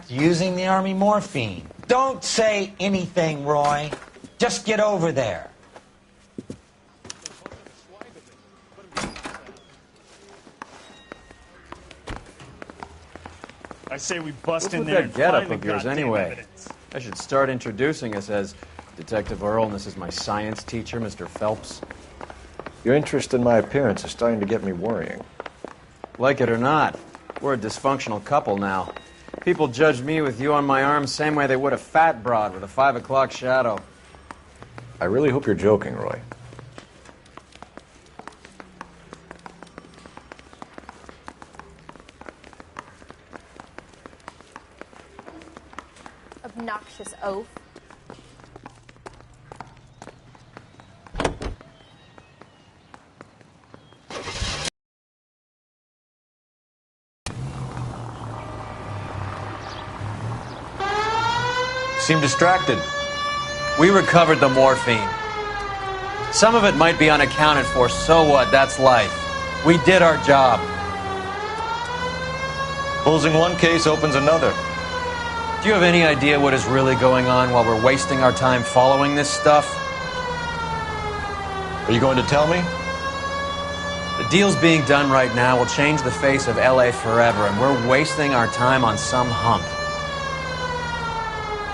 using the army morphine. Don't say anything, Roy. Just get over there. I say we bust in What's there with and that getup find the of yours goddamn anyway? evidence. I should start introducing us as Detective Earl, and this is my science teacher, Mr. Phelps. Your interest in my appearance is starting to get me worrying. Like it or not, we're a dysfunctional couple now. People judge me with you on my arm same way they would a fat broad with a 5 o'clock shadow. I really hope you're joking, Roy. Obnoxious oaf. Seem distracted. We recovered the morphine. Some of it might be unaccounted for, so what? That's life. We did our job. Closing one case opens another. Do you have any idea what is really going on while we're wasting our time following this stuff? Are you going to tell me? The deals being done right now will change the face of LA forever, and we're wasting our time on some hump.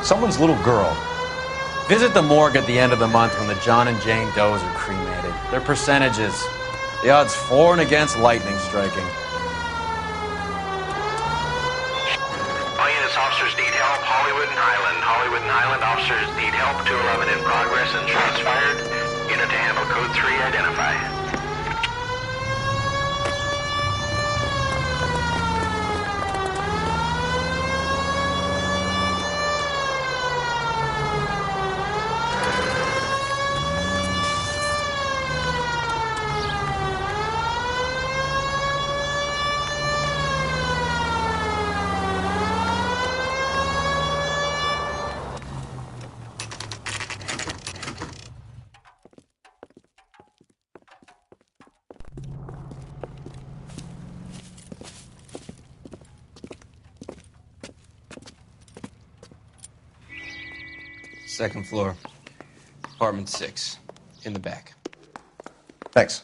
Someone's little girl. Visit the morgue at the end of the month when the John and Jane Does are cremated. Their percentages. The odds for and against lightning striking. All units, officers need help. Hollywood and Highland. Hollywood and Highland officers need help. 211 in progress and shots fired. Unit to handle code 3, identify. Second floor, apartment 6, in the back. Thanks.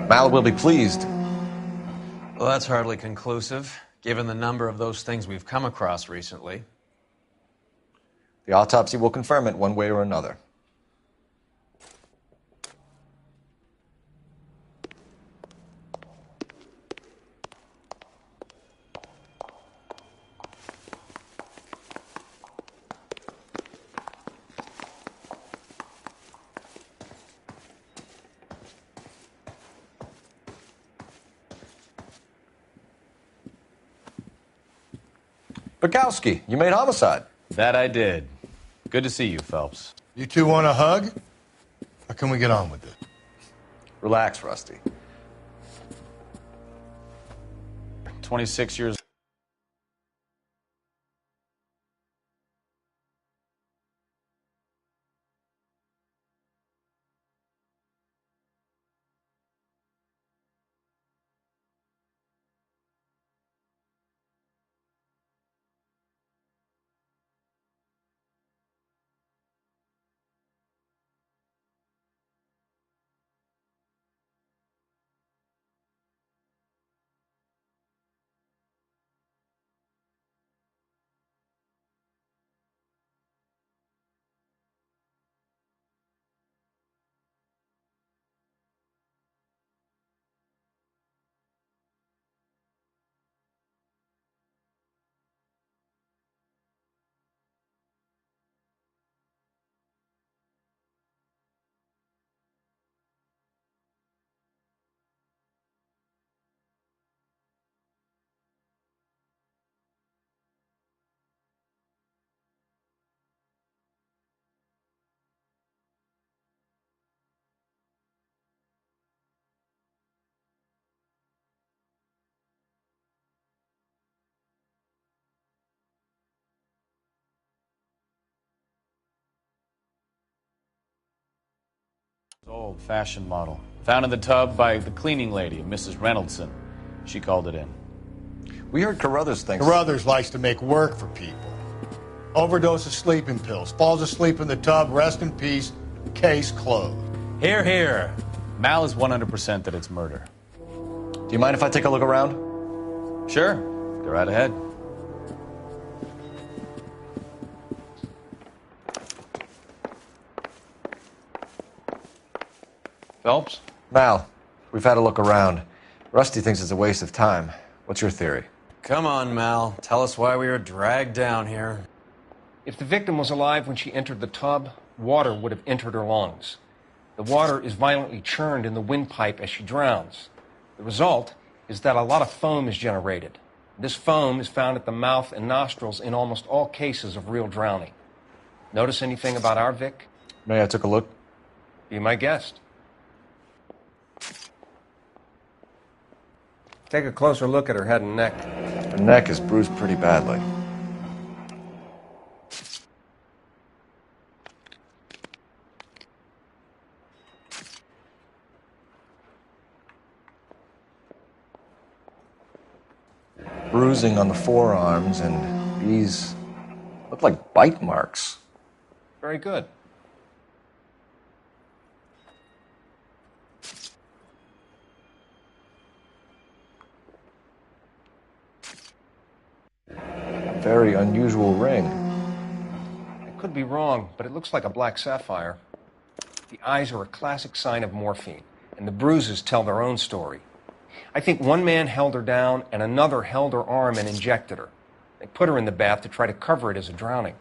Mallet will be pleased. Well, that's hardly conclusive, given the number of those things we've come across recently. The autopsy will confirm it one way or another. Bukowski, you made homicide. That I did. Good to see you, Phelps. You two want a hug? Or can we get on with it? Relax, Rusty. 26 years Old-fashioned model. Found in the tub by the cleaning lady, Mrs. Reynoldson. She called it in. We heard Carruthers thinks... Carruthers likes to make work for people. Overdose of sleeping pills. Falls asleep in the tub. Rest in peace. Case closed. Here, here. Mal is 100% that it's murder. Do you mind if I take a look around? Sure. Go right ahead. Phelps? Mal, we've had a look around. Rusty thinks it's a waste of time. What's your theory? Come on, Mal. Tell us why we were dragged down here. If the victim was alive when she entered the tub, water would have entered her lungs. The water is violently churned in the windpipe as she drowns. The result is that a lot of foam is generated. This foam is found at the mouth and nostrils in almost all cases of real drowning. Notice anything about our Vic? May I take a look? Be my guest. Take a closer look at her head and neck. Her neck is bruised pretty badly. Bruising on the forearms, and these look like bite marks. Very good. Very unusual ring. I could be wrong, but it looks like a black sapphire. The eyes are a classic sign of morphine, and the bruises tell their own story. I think one man held her down and another held her arm and injected her. They put her in the bath to try to cover it as a drowning.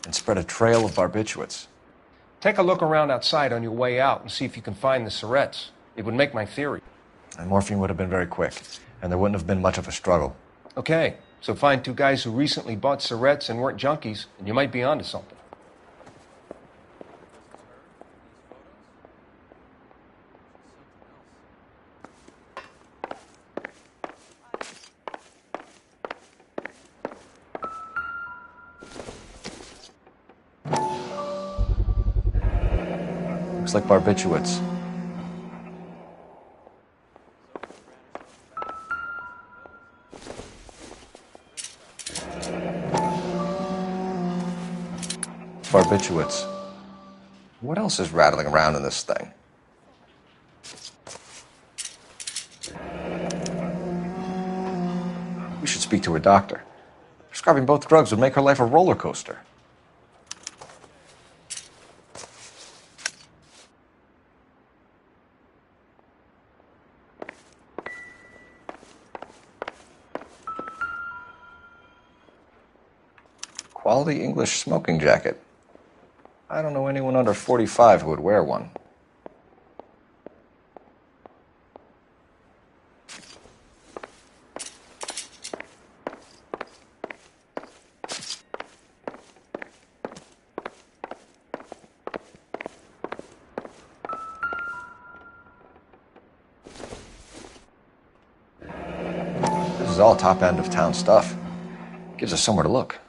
And spread a trail of barbiturates. Take a look around outside on your way out and see if you can find the syrettes. It would make my theory. And morphine would have been very quick, and there wouldn't have been much of a struggle. Okay, so find two guys who recently bought syrettes and weren't junkies, and you might be onto something. Looks like barbiturates. Barbiturates. What else is rattling around in this thing? We should speak to her doctor. Prescribing both drugs would make her life a roller coaster. Quality English smoking jacket. I don't know anyone under 45 who would wear one. This is all top end of town stuff. Gives us somewhere to look.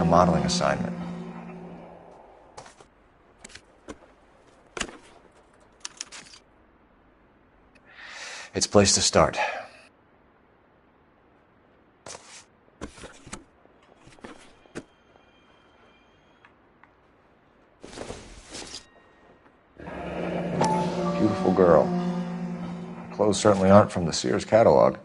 Modeling assignment. It's a place to start. Beautiful girl. Her clothes certainly aren't from the Sears catalog.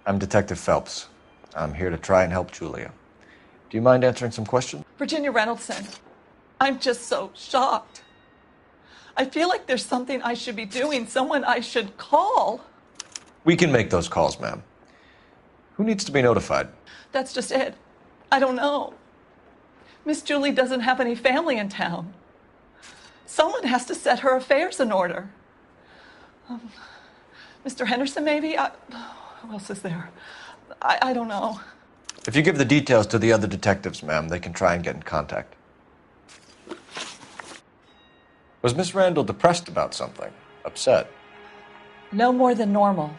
I'm Detective Phelps. I'm here to try and help Julia. Do you mind answering some questions? Virginia Reynoldson, I'm just so shocked. I feel like there's something I should be doing, someone I should call. We can make those calls, ma'am. Who needs to be notified? That's just it. I don't know. Miss Julie doesn't have any family in town. Someone has to set her affairs in order. Mr. Henderson, maybe? Who else is there? I don't know. If you give the details to the other detectives, ma'am, they can try and get in contact. Was Miss Randall depressed about something? Upset? No more than normal.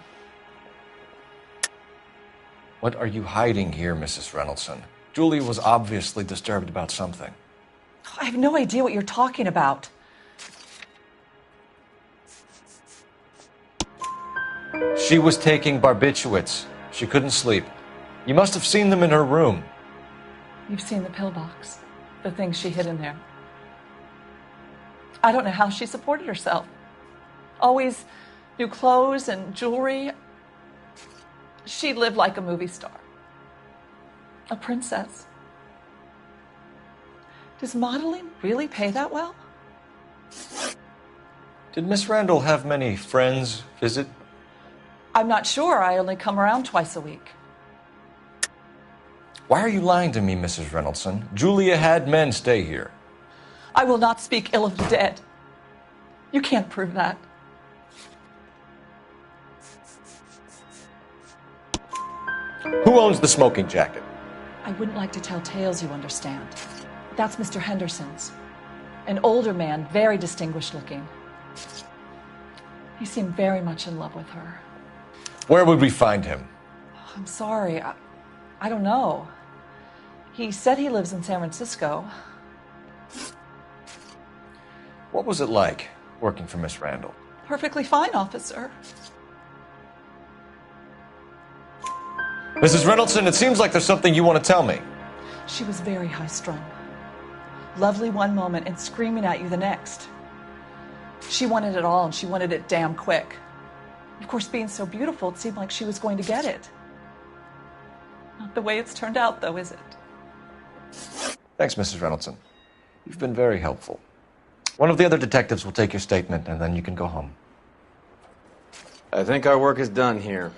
What are you hiding here, Mrs. Reynoldson? Julie was obviously disturbed about something. I have no idea what you're talking about. She was taking barbiturates. She couldn't sleep. You must have seen them in her room. You've seen the pillbox, the things she hid in there. I don't know how she supported herself. Always new clothes and jewelry. She lived like a movie star. A princess. Does modeling really pay that well? Did Miss Randall have many friends visit? I'm not sure. I only come around twice a week. Why are you lying to me, Mrs. Reynoldson? Julia had men stay here. I will not speak ill of the dead. You can't prove that. Who owns the smoking jacket? I wouldn't like to tell tales, you understand. That's Mr. Henderson's. An older man, very distinguished looking. He seemed very much in love with her. Where would we find him? I'm sorry. I don't know. He said he lives in San Francisco. What was it like working for Miss Randall? Perfectly fine, officer. Mrs. Reynoldson, it seems like there's something you want to tell me. She was very high-strung. Lovely one moment and screaming at you the next. She wanted it all, and she wanted it damn quick. Of course, being so beautiful, it seemed like she was going to get it. Not the way it's turned out, though, is it? Thanks, Mrs. Reynoldson. You've been very helpful. One of the other detectives will take your statement, and then you can go home. I think our work is done here.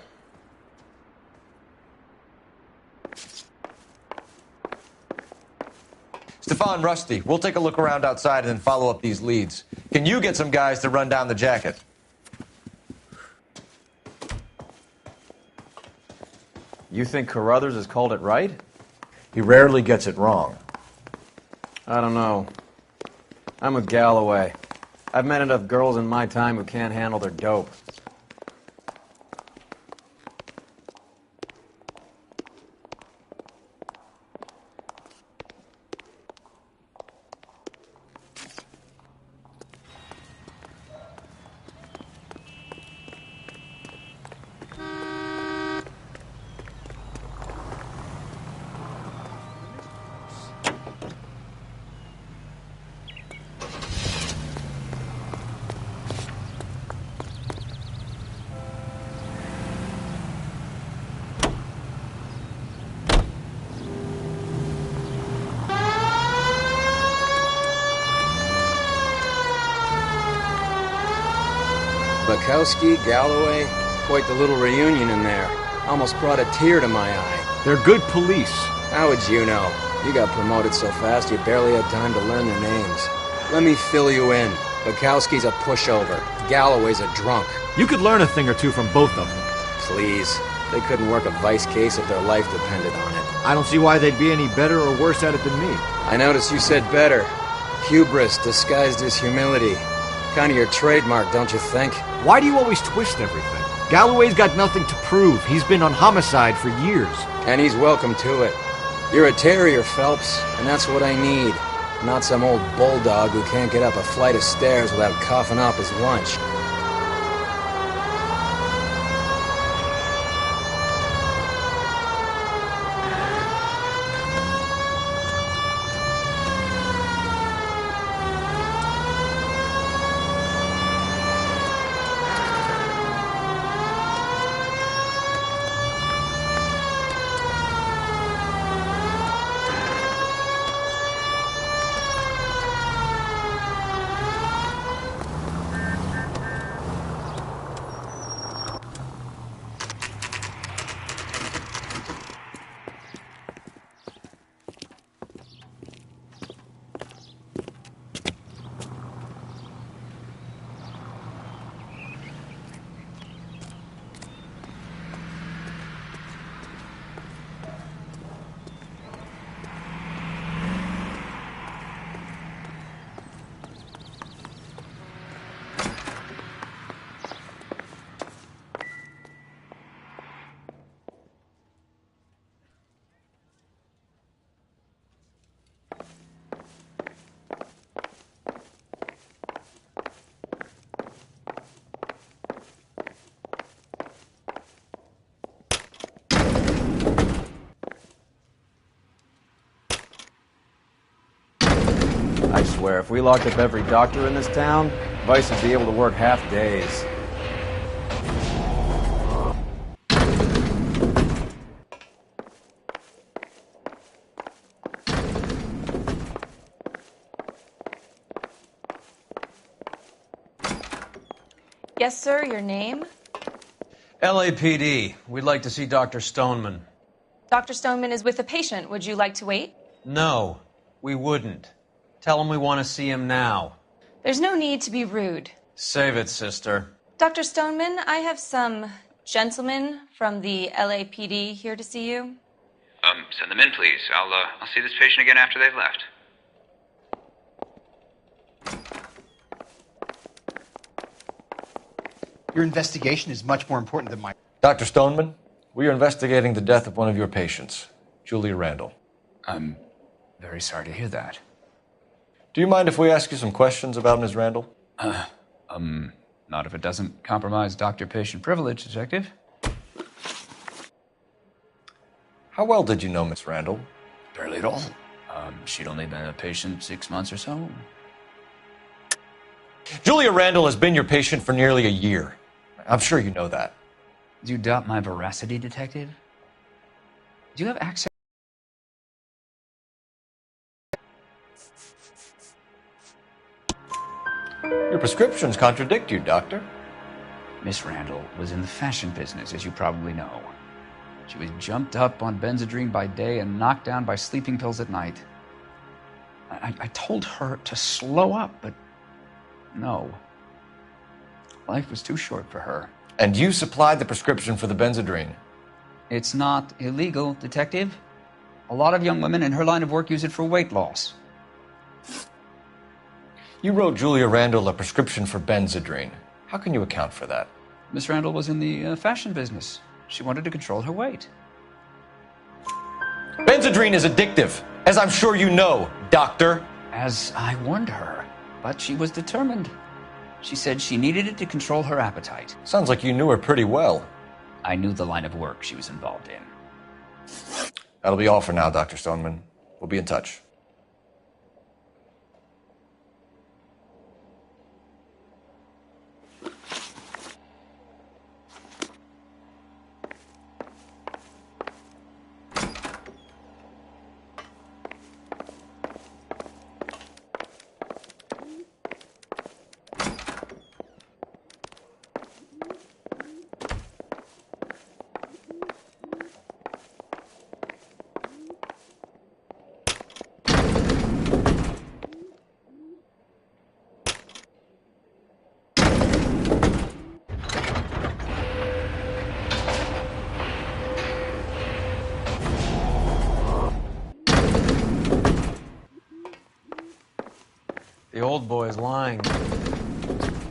Stefan, Rusty, we'll take a look around outside and then follow up these leads. Can you get some guys to run down the jacket? You think Carruthers has called it right? He rarely gets it wrong. I don't know. I'm with Galloway. I've met enough girls in my time who can't handle their dope. Bukowski, Galloway, quite the little reunion in there. Almost brought a tear to my eye. They're good police. How would you know? You got promoted so fast you barely had time to learn their names. Let me fill you in. Bukowski's a pushover. Galloway's a drunk. You could learn a thing or two from both of them. Please. They couldn't work a vice case if their life depended on it. I don't see why they'd be any better or worse at it than me. I noticed you said better. Hubris disguised as humility. Kind of your trademark, don't you think? Why do you always twist everything? Galloway's got nothing to prove. He's been on homicide for years. And he's welcome to it. You're a terrier, Phelps, and that's what I need. Not some old bulldog who can't get up a flight of stairs without coughing up his lunch. I swear, if we locked up every doctor in this town, Vice would be able to work half days. Yes, sir, your name? LAPD. We'd like to see Dr. Stoneman. Dr. Stoneman is with a patient. Would you like to wait? No, we wouldn't. Tell him we want to see him now. There's no need to be rude. Save it, sister. Dr. Stoneman, I have some gentlemen from the LAPD here to see you. Send them in, please. I'll see this patient again after they've left. Your investigation is much more important than mine. Dr. Stoneman, we are investigating the death of one of your patients, Julia Randall. I'm very sorry to hear that. Do you mind if we ask you some questions about Ms. Randall? Not if it doesn't compromise doctor-patient privilege, Detective. How well did you know Miss Randall? Barely at all. She'd only been a patient 6 months or so. Julia Randall has been your patient for nearly a year. I'm sure you know that. Do you doubt my veracity, Detective? Do you have access? Your prescriptions contradict you, Doctor. Miss Randall was in the fashion business, as you probably know. She was jumped up on Benzedrine by day and knocked down by sleeping pills at night. I told her to slow up, but no. Life was too short for her. And you supplied the prescription for the Benzedrine? It's not illegal, Detective. A lot of young women in her line of work use it for weight loss. You wrote Julia Randall a prescription for Benzedrine. How can you account for that? Miss Randall was in the fashion business. She wanted to control her weight. Benzedrine is addictive, as I'm sure you know, Doctor. As I warned her, but she was determined. She said she needed it to control her appetite. Sounds like you knew her pretty well. I knew the line of work she was involved in. That'll be all for now, Dr. Stoneman. We'll be in touch. The old boy's lying.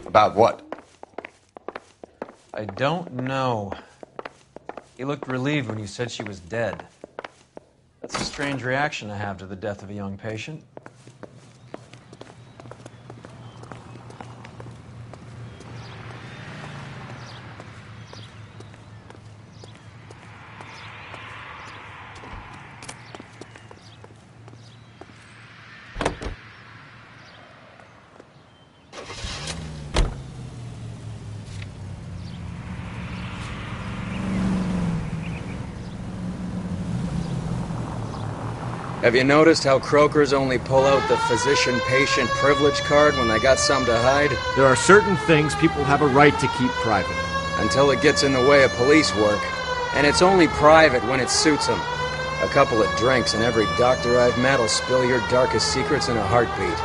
About what? I don't know. He looked relieved when you said she was dead. That's a strange reaction to have to the death of a young patient. Have you noticed how croakers only pull out the physician-patient privilege card when they got something to hide? There are certain things people have a right to keep private. Until it gets in the way of police work. And it's only private when it suits them. A couple of drinks and every doctor I've met will spill your darkest secrets in a heartbeat.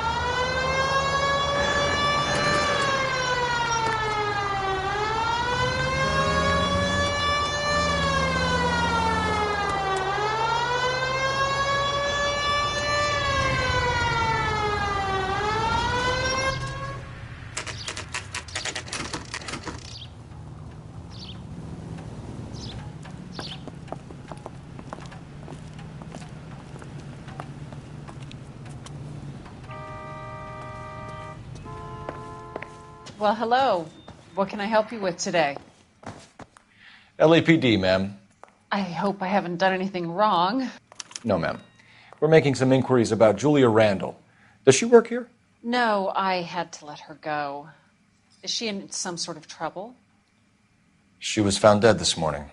Well, hello. What can I help you with today? LAPD, ma'am. I hope I haven't done anything wrong. No, ma'am. We're making some inquiries about Julia Randall. Does she work here? No, I had to let her go. Is she in some sort of trouble? She was found dead this morning.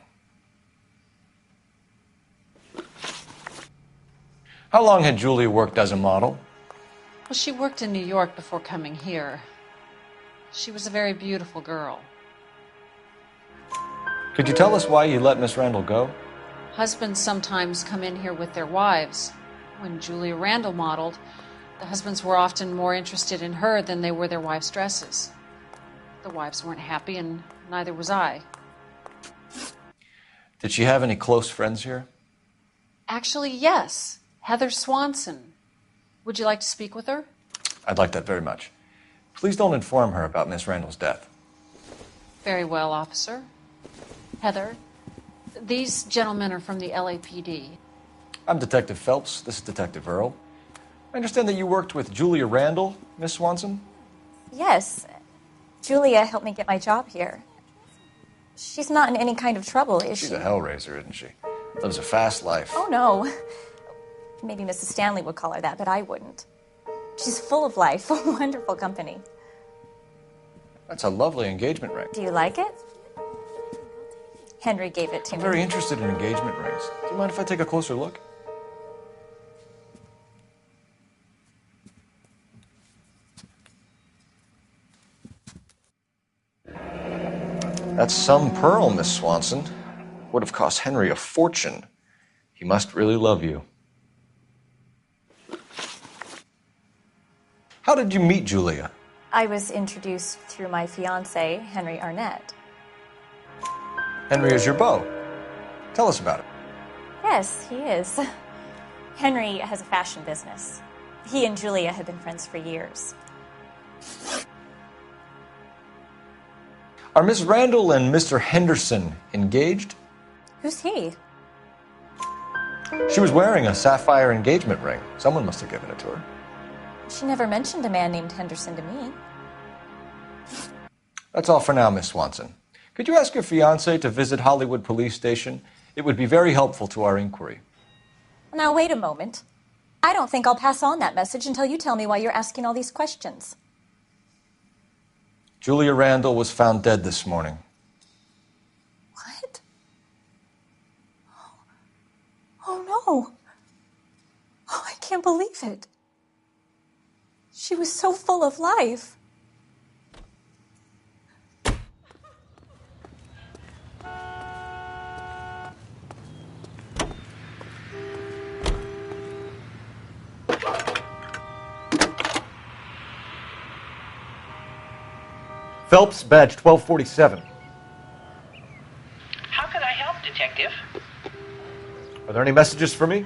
How long had Julia worked as a model? Well, she worked in New York before coming here. She was a very beautiful girl. Could you tell us why you let Miss Randall go? Husbands sometimes come in here with their wives. When Julia Randall modeled, the husbands were often more interested in her than they were their wives' dresses. The wives weren't happy, and neither was I. Did she have any close friends here? Actually, yes. Heather Swanson. Would you like to speak with her? I'd like that very much. Please don't inform her about Miss Randall's death. Very well, officer. Heather, these gentlemen are from the LAPD. I'm Detective Phelps. This is Detective Earl. I understand that you worked with Julia Randall, Miss Swanson? Yes. Julia helped me get my job here. She's not in any kind of trouble, is she? She's a hellraiser, isn't she? Lives a fast life. Oh, no. Maybe Mrs. Stanley would call her that, but I wouldn't. She's full of life, wonderful company. That's a lovely engagement ring. Do you like it? Henry gave it to I'm me. very interested in engagement rings. Do you mind if I take a closer look? That's some pearl, Miss Swanson. Would have cost Henry a fortune. He must really love you. How did you meet Julia? I was introduced through my fiancé, Henry Arnett. Henry is your beau. Tell us about it. Yes, he is. Henry has a fashion business. He and Julia have been friends for years. Are Miss Randall and Mr. Henderson engaged? Who's he? She was wearing a sapphire engagement ring. Someone must have given it to her. She never mentioned a man named Henderson to me. That's all for now, Miss Swanson. Could you ask your fiancé to visit Hollywood Police Station? It would be very helpful to our inquiry. Now, wait a moment. I don't think I'll pass on that message until you tell me why you're asking all these questions. Julia Randall was found dead this morning. What? Oh, no. Oh, I can't believe it. She was so full of life. Phelps, badge 1247. How can I help, Detective? Are there any messages for me?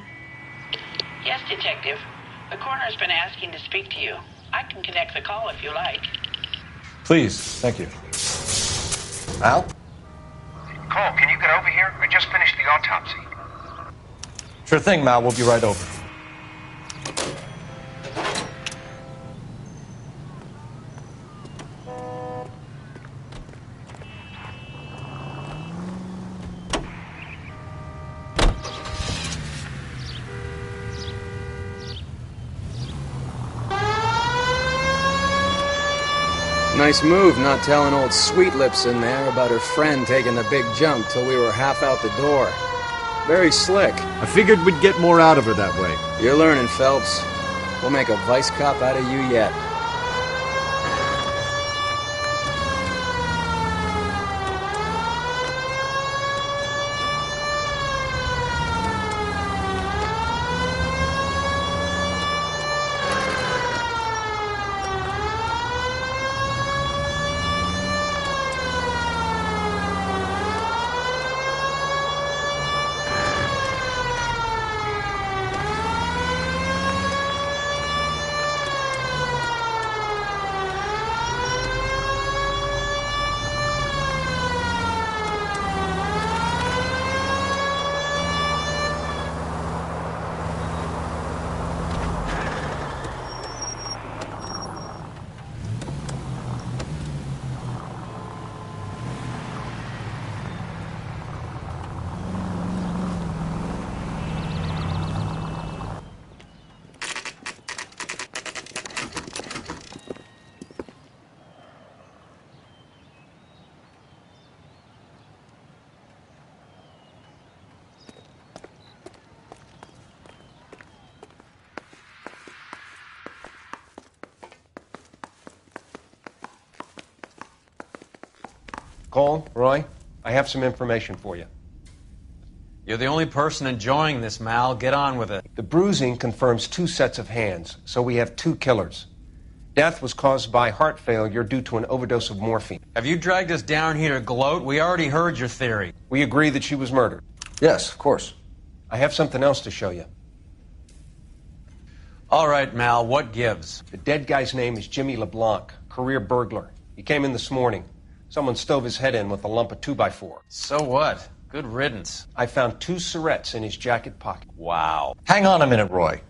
Yes, Detective. The coroner's been asking to speak to you. I can connect the call if you like. Please, thank you. Al? Cole, can you get over here? I just finished the autopsy. Sure thing, Mal. We'll be right over. Nice move not telling old Sweet Lips in there about her friend taking the big jump till we were half out the door. Very slick. I figured we'd get more out of her that way. You're learning, Phelps. We'll make a vice cop out of you yet. Cole, Roy, I have some information for you. You're the only person enjoying this, Mal. Get on with it. The bruising confirms 2 sets of hands, so we have 2 killers. Death was caused by heart failure due to an overdose of morphine. Have you dragged us down here to gloat? We already heard your theory. We agree that she was murdered. Yes, of course. I have something else to show you. All right, Mal, what gives? The dead guy's name is Jimmy LeBlanc, career burglar. He came in this morning. Someone stove his head in with a lump of 2x4. So what? Good riddance. I found 2 cigarettes in his jacket pocket. Wow. Hang on a minute, Roy.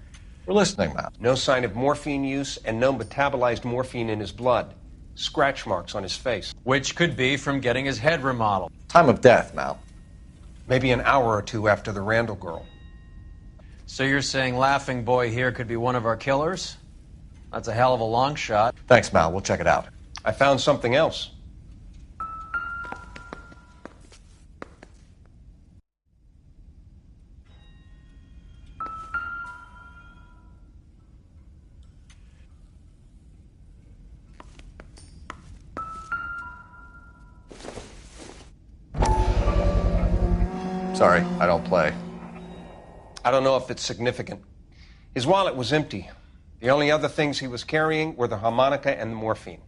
We're listening, Mal. No sign of morphine use and no metabolized morphine in his blood. Scratch marks on his face. Which could be from getting his head remodeled. Time of death, Mal. Maybe an hour or 2 after the Randall girl. So you're saying Laughing Boy here could be one of our killers? That's a hell of a long shot. Thanks, Mal. We'll check it out. I found something else. Sorry, I don't play. I don't know if it's significant. His wallet was empty. The only other things he was carrying were the harmonica and the morphine.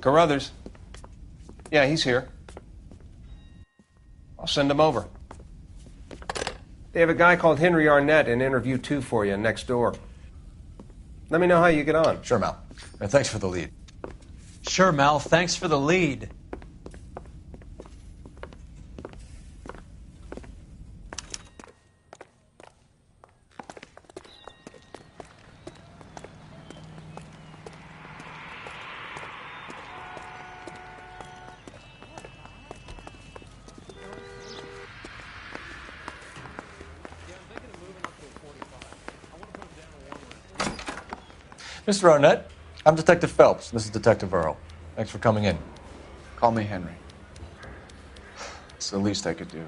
Carruthers. Yeah, he's here. I'll send him over. They have a guy called Henry Arnett in interview 2 for you next door. Let me know how you get on. Sure, Mal. And thanks for the lead. Sure, Mal. Thanks for the lead. Mr. Arnett, I'm Detective Phelps. This is Detective Earl. Thanks for coming in. Call me Henry. It's the least I could do.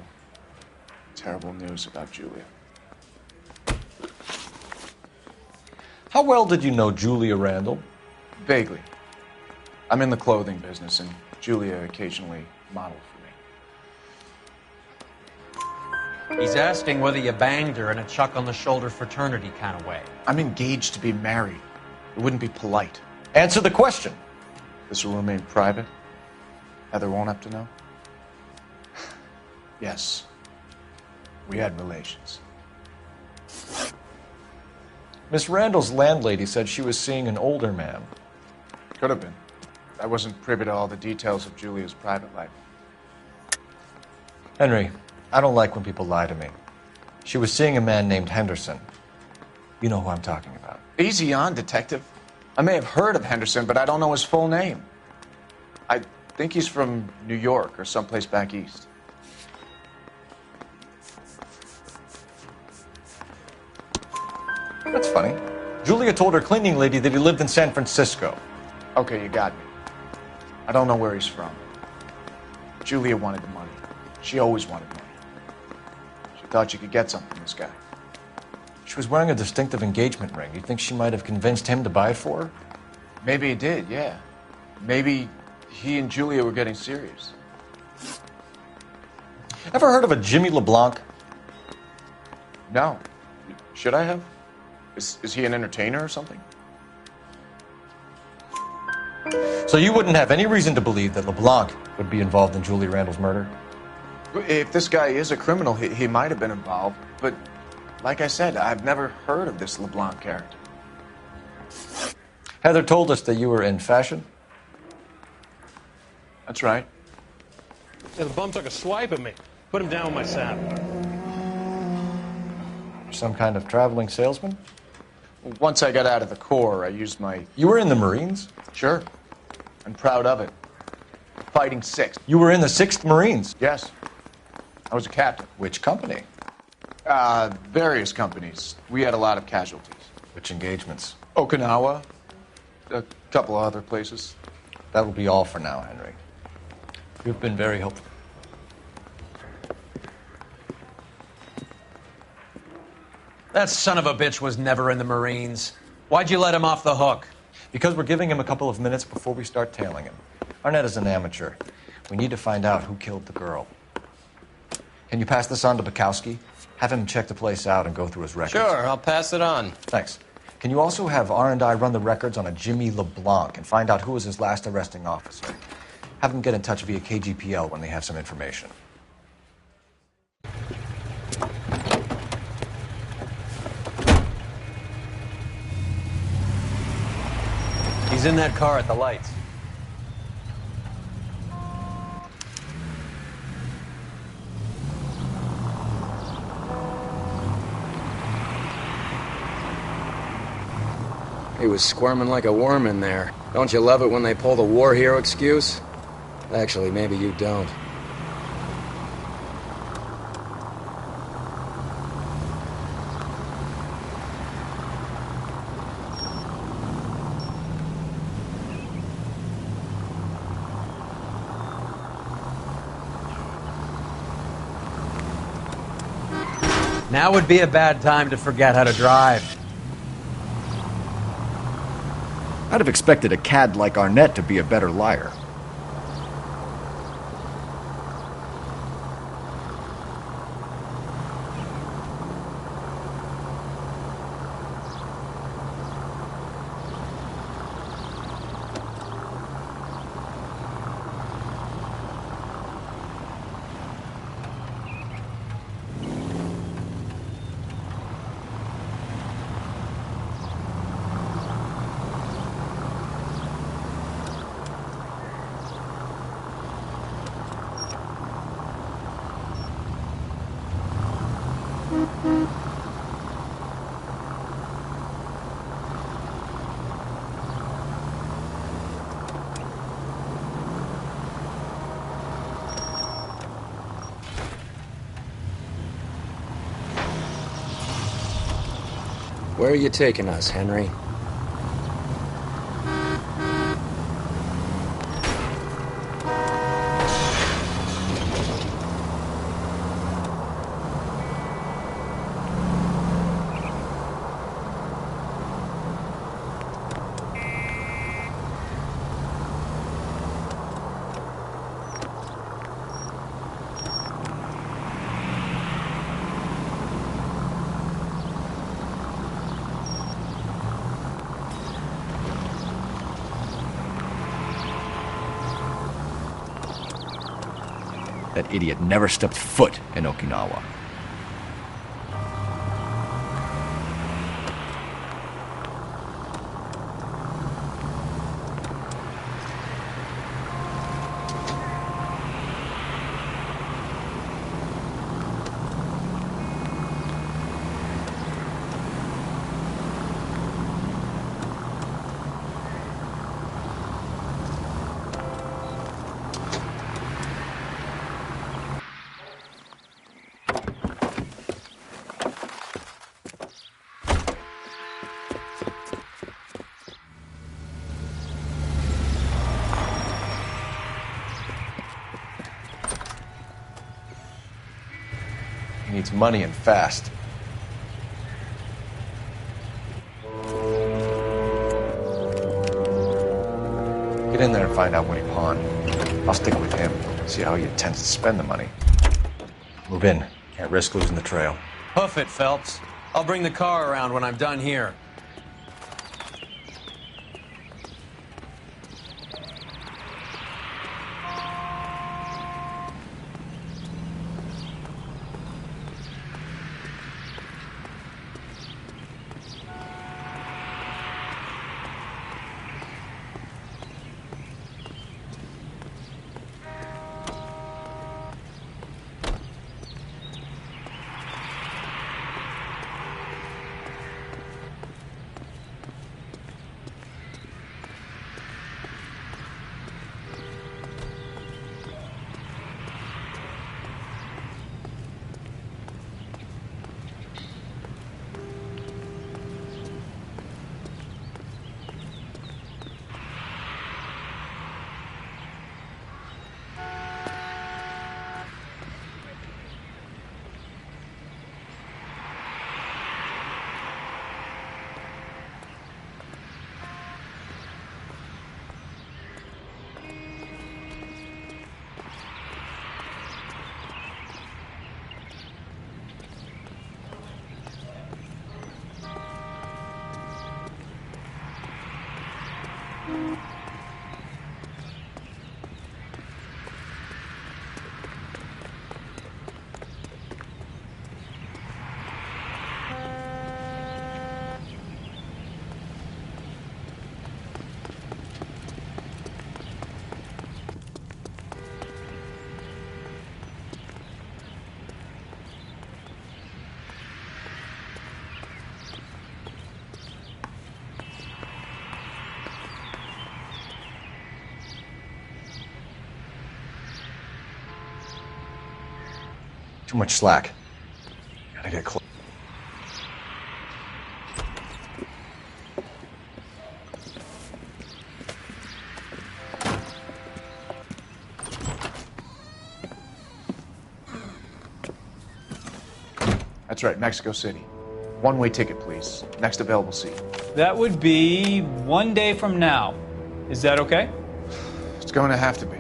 Terrible news about Julia. How well did you know Julia Randall? Vaguely. I'm in the clothing business, and Julia occasionally modeled for me. He's asking whether you banged her in a chuck-on-the-shoulder fraternity kind of way. I'm engaged to be married. It wouldn't be polite. Answer the question. This will remain private? Heather won't have to know? Yes. We had relations. Miss Randall's landlady said she was seeing an older man. Could have been. I wasn't privy to all the details of Julia's private life. Henry, I don't like when people lie to me. She was seeing a man named Henderson. You know who I'm talking about. Easy on, Detective. I may have heard of Henderson, but I don't know his full name. I think he's from New York or someplace back east. That's funny. Julia told her cleaning lady that he lived in San Francisco. Okay, you got me. I don't know where he's from. Julia wanted the money. She always wanted money. She thought she could get something from this guy. She was wearing a distinctive engagement ring. You think she might have convinced him to buy it for her? Maybe he did, yeah. Maybe he and Julia were getting serious. Ever heard of a Jimmy LeBlanc? No. Should I have? Is he an entertainer or something? So you wouldn't have any reason to believe that LeBlanc would be involved in Julia Randall's murder? If this guy is a criminal, he might have been involved, but like I said, I've never heard of this LeBlanc character. Heather told us that you were in fashion. That's right. Yeah, the bum took a swipe at me. Put him down with my saddle. Some kind of traveling salesman? Once I got out of the Corps, I used my... You were in the Marines? Sure. I'm proud of it. Fighting 6th. You were in the 6th Marines? Yes. I was a captain. Which company? Various companies. We had a lot of casualties. Which engagements? Okinawa. A couple of other places. That will be all for now, Henry. You've been very helpful. That son of a bitch was never in the Marines. Why'd you let him off the hook? Because we're giving him a couple of minutes before we start tailing him. Arnett is an amateur. We need to find out who killed the girl. Can you pass this on to Bukowski? Have him check the place out and go through his records. Sure, I'll pass it on. Thanks. Can you also have R&I run the records on a Jimmy LeBlanc and find out who was his last arresting officer? Have them get in touch via KGPL when they have some information. He's in that car at the lights. He was squirming like a worm in there. Don't you love it when they pull the war hero excuse? Actually, maybe you don't. Now would be a bad time to forget how to drive. I'd have expected a cad like Arnett to be a better liar. Where are you taking us, Henry? That idiot never stepped foot in Okinawa. He needs money and fast. Get in there and find out what he pawned. I'll stick with him, see how he intends to spend the money. Move in. Can't risk losing the trail. Hoof it, Phelps. I'll bring the car around when I'm done here. Too much slack. Gotta get close. That's right, Mexico City. One-way ticket, please. Next available seat. That would be 1 day from now. Is that okay? It's going to have to be.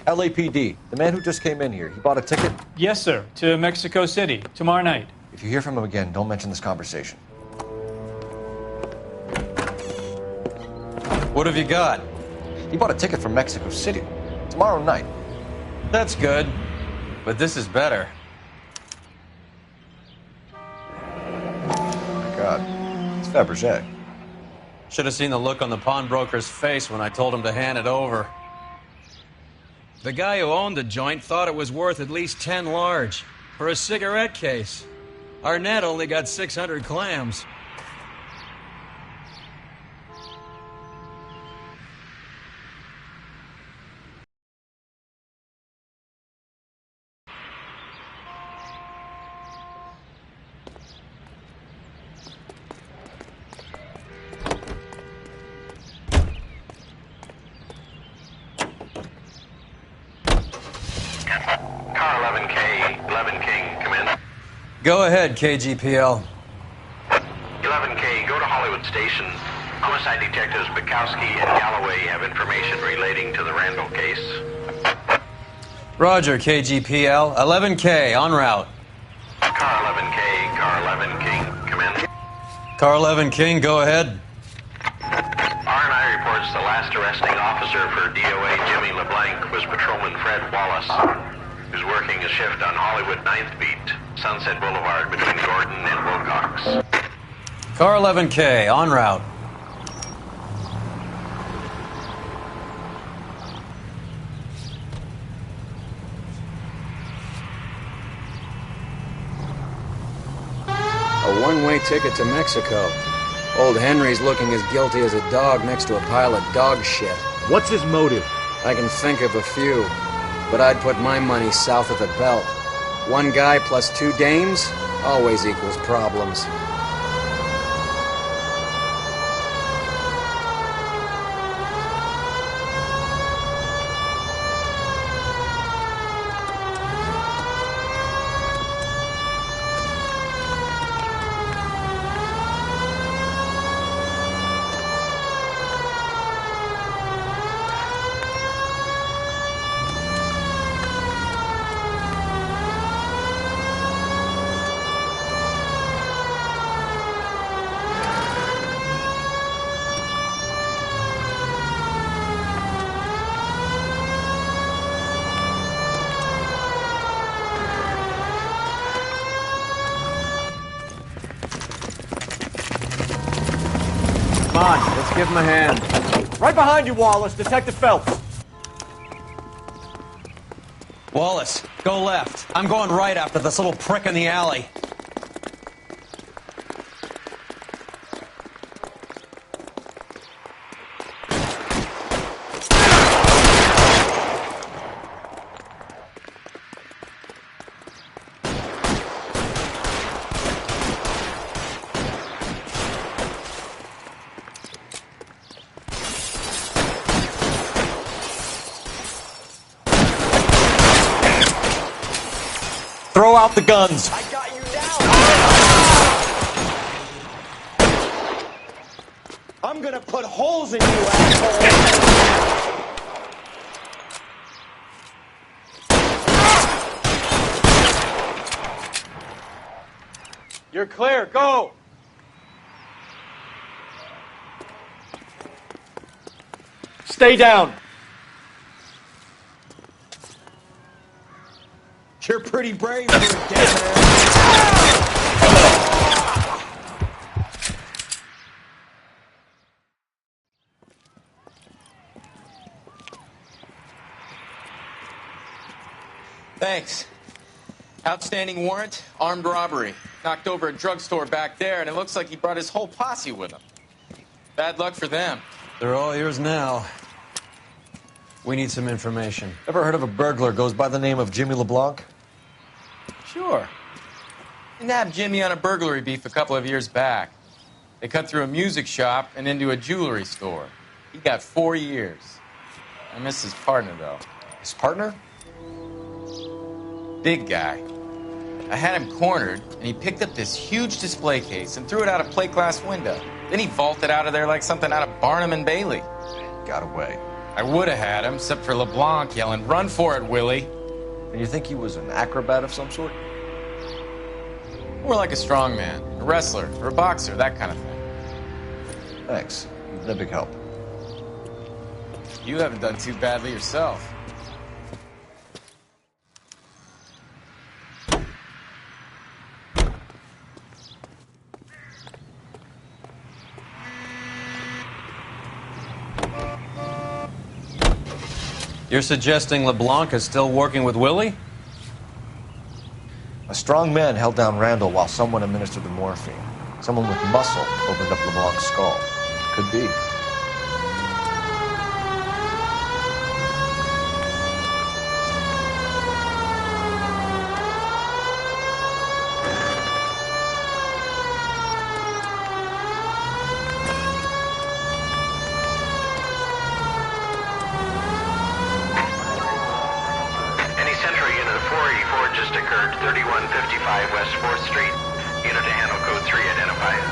LAPD, the man who just came in here, he bought a ticket? Yes, sir. To Mexico City, tomorrow night. If you hear from him again, don't mention this conversation. What have you got? He bought a ticket from Mexico City. Tomorrow night. That's good. But this is better. Oh my God. It's Fabergé. Should have seen the look on the pawnbroker's face when I told him to hand it over. The guy who owned the joint thought it was worth at least 10 large for a cigarette case. Arnett only got 600 clams. Car 11K, 11 King, come in. Go ahead, KGPL. 11K, go to Hollywood Station. Homicide detectives Bukowski and Galloway have information relating to the Randall case. Roger, KGPL. 11K, en route. Car 11K, car 11 King, come in. Car 11 King, go ahead. R&I reports the last arresting officer for DOA Jimmy LeBlanc was Patrolman Fred Wallace, who's working a shift on Hollywood 9th Beat, Sunset Boulevard between Gordon and Wilcox. Car 11K, en route. A one-way ticket to Mexico. Old Henry's looking as guilty as a dog next to a pile of dog shit. What's his motive? I can think of a few, but I'd put my money south of the belt. One guy plus two dames always equals problems. Come on, let's give him a hand. Right behind you, Wallace. Detective Phelps. Wallace, go left. I'm going right after this little prick in the alley. Throw out the guns. I got you now. I'm gonna put holes in you, asshole. You're clear. Go. Stay down. You're pretty brave for a dead man. Thanks. Outstanding warrant, armed robbery. Knocked over a drugstore back there, and it looks like he brought his whole posse with him. Bad luck for them. They're all yours now. We need some information. Ever heard of a burglar goes by the name of Jimmy LeBlanc? Sure. I nabbed Jimmy on a burglary beef a couple of years back. They cut through a music shop and into a jewelry store. He got 4 years. I miss his partner, though. His partner? Big guy. I had him cornered, and he picked up this huge display case and threw it out a plate glass window. Then he vaulted out of there like something out of Barnum and Bailey. Got away. I would have had him, except for LeBlanc yelling, "Run for it, Willie!" And you think he was an acrobat of some sort? More like a strongman, a wrestler, or a boxer, that kind of thing. Thanks. You've been a big help. You haven't done too badly yourself. You're suggesting LeBlanc is still working with Willie? A strong man held down Randall while someone administered the morphine. Someone with muscle opened up LeBlanc's skull. Could be. Any Central Unit of 484 just occurred, 3155 West 4th Street. Unit to handle code 3 identified.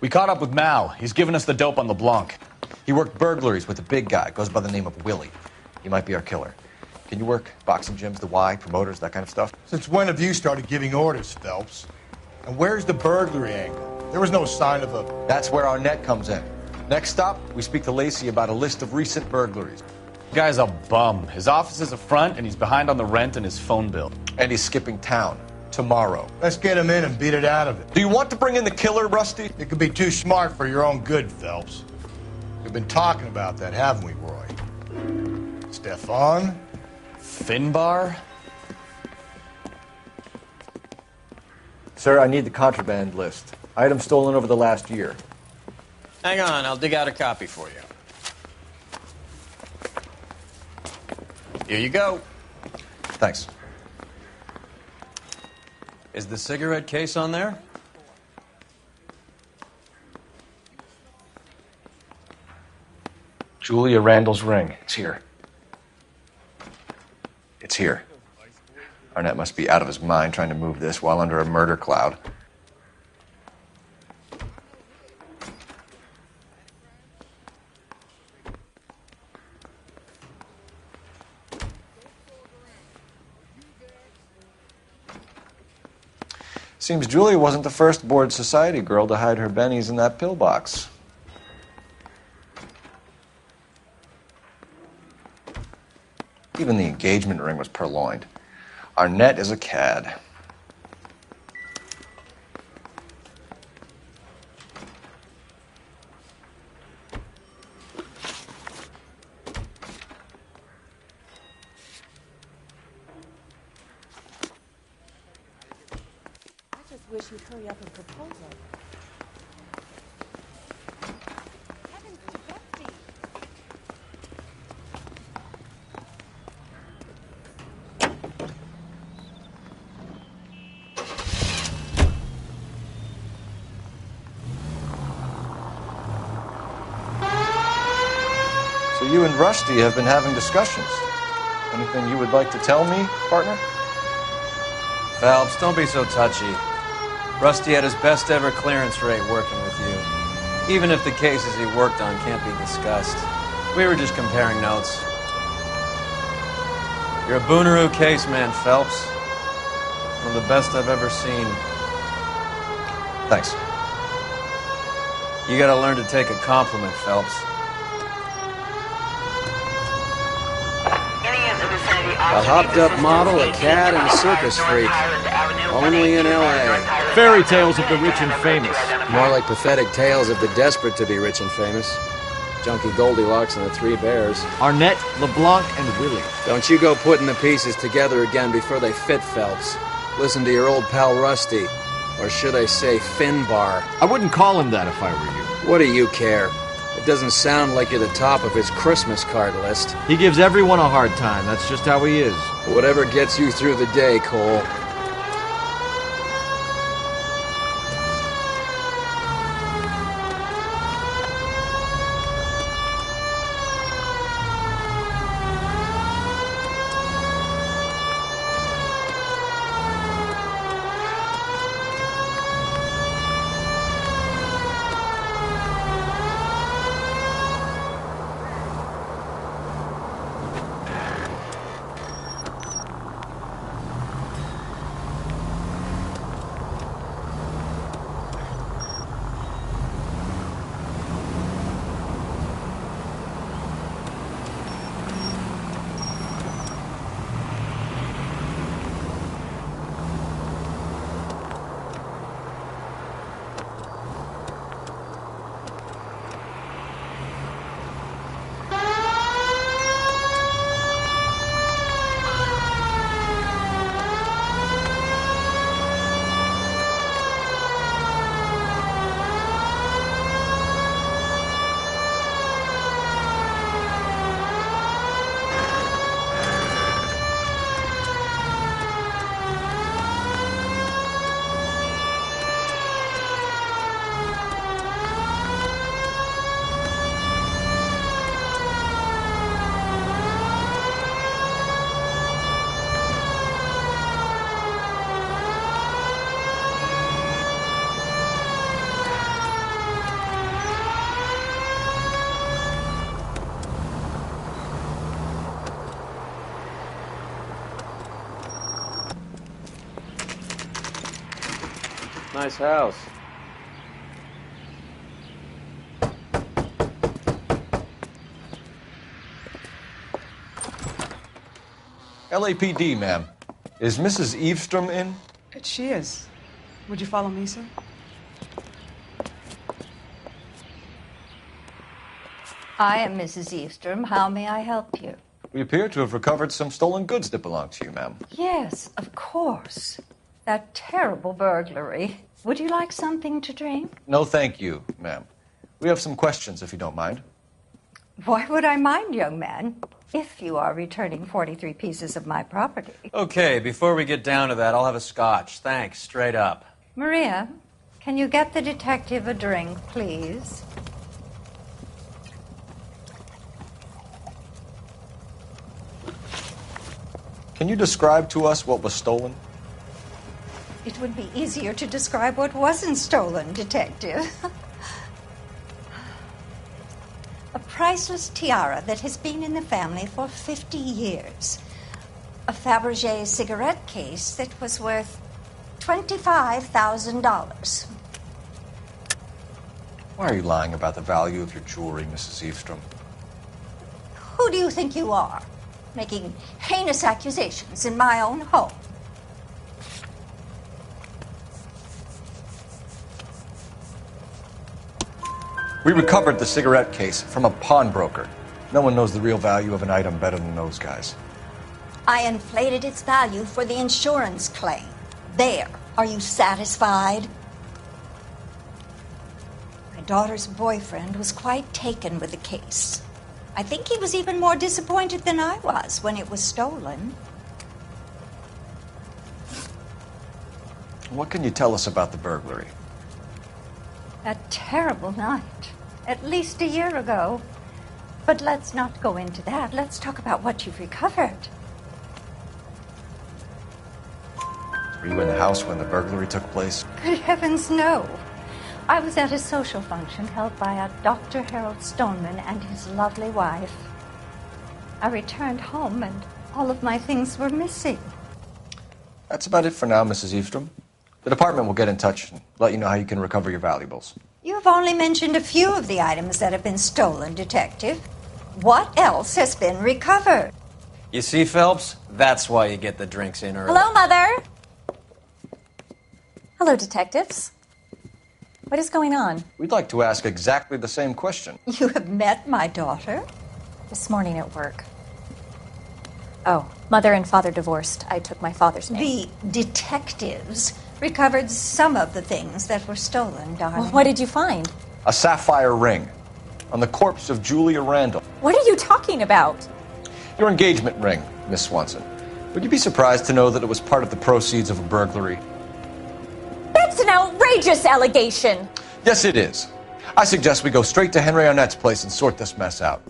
We caught up with Mal. He's given us the dope on LeBlanc. He worked burglaries with a big guy. Goes by the name of Willie. He might be our killer. Can you work boxing gyms, the Y, promoters, that kind of stuff? Since when have you started giving orders, Phelps? And where's the burglary angle? There was no sign of a... That's where our net comes in. Next stop, we speak to Lacey about a list of recent burglaries. Guy's a bum. His office is a front, and he's behind on the rent and his phone bill. And he's skipping town. Tomorrow. Let's get him in and beat it out of it. Do you want to bring in the killer, Rusty? It could be too smart for your own good, Phelps. We've been talking about that, haven't we, Roy? Stefan? Finbar? Sir, I need the contraband list. Items stolen over the last year. Hang on, I'll dig out a copy for you. Here you go. Thanks. Is the cigarette case on there? Julia Randall's ring. It's here. It's here. Arnett must be out of his mind trying to move this while under a murder cloud. Seems Julia wasn't the first bored society girl to hide her bennies in that pillbox. Even the engagement ring was purloined. Arnett is a cad. Wish you'd hurry up and propose it. Heavens to Betsy. So you and Rusty have been having discussions. Anything you would like to tell me, partner? Phelps, don't be so touchy. Rusty had his best ever clearance rate working with you. Even if the cases he worked on can't be discussed. We were just comparing notes. You're a Booneroo case man, Phelps. One of the best I've ever seen. Thanks. You gotta learn to take a compliment, Phelps. A hopped-up model, a cat, and a circus freak. Only in L.A. Fairy tales of the rich and famous. More like pathetic tales of the desperate to be rich and famous. Junkie Goldilocks and the Three Bears. Arnett, LeBlanc, and Willie. Don't you go putting the pieces together again before they fit, Phelps. Listen to your old pal Rusty. Or should I say Finbar? I wouldn't call him that if I were you. What do you care? It doesn't sound like you're the top of his Christmas card list. He gives everyone a hard time. That's just how he is. Whatever gets you through the day, Cole. Nice house. LAPD, ma'am. Is Mrs. Eavestrom in? She is. Would you follow me, sir? I am Mrs. Eavestrom. How may I help you? We appear to have recovered some stolen goods that belong to you, ma'am. Yes, of course. That terrible burglary. Would you like something to drink? No, thank you, ma'am. We have some questions, if you don't mind. Why would I mind, young man, if you are returning 43 pieces of my property? Okay, before we get down to that, I'll have a scotch. Thanks, straight up. Maria, can you get the detective a drink, please? Can you describe to us what was stolen? It would be easier to describe what wasn't stolen, Detective. A priceless tiara that has been in the family for 50 years. A Fabergé cigarette case that was worth $25,000. Why are you lying about the value of your jewelry, Mrs. Eavestrom? Who do you think you are, making heinous accusations in my own home? We recovered the cigarette case from a pawnbroker. No one knows the real value of an item better than those guys. I inflated its value for the insurance claim. There. Are you satisfied? My daughter's boyfriend was quite taken with the case. I think he was even more disappointed than I was when it was stolen. What can you tell us about the burglary? That terrible night. At least a year ago. But let's not go into that. Let's talk about what you've recovered. Were you in the house when the burglary took place? Good heavens, no. I was at a social function held by a Dr. Harold Stoneman and his lovely wife. I returned home and all of my things were missing. That's about it for now, Mrs. Eavestrom. The department will get in touch and let you know how you can recover your valuables. You've only mentioned a few of the items that have been stolen, Detective. What else has been recovered? You see, Phelps? That's why you get the drinks in early. Hello, Mother. Hello, detectives. What is going on? We'd like to ask exactly the same question. You have met my daughter? This morning at work. Oh, mother and father divorced. I took my father's name. The detectives recovered some of the things that were stolen, darling. Well, what did you find? A sapphire ring on the corpse of Julia Randall. What are you talking about? Your engagement ring, Miss Swanson. Would you be surprised to know that it was part of the proceeds of a burglary? That's an outrageous allegation. Yes, it is. I suggest we go straight to Henry Arnett's place and sort this mess out.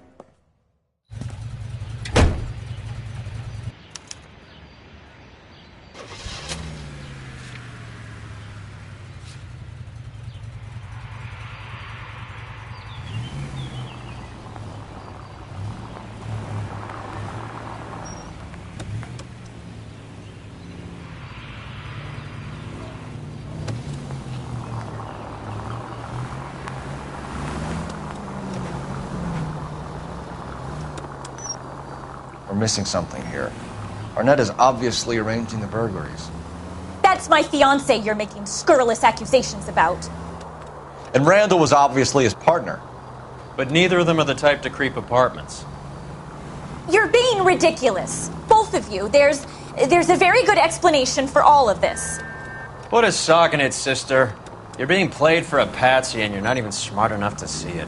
We're missing something here. Arnett is obviously arranging the burglaries. That's my fiance you're making scurrilous accusations about. And Randall was obviously his partner. But neither of them are the type to creep apartments. You're being ridiculous. Both of you. There's a very good explanation for all of this. Put a sock in it, sister. You're being played for a patsy and you're not even smart enough to see it.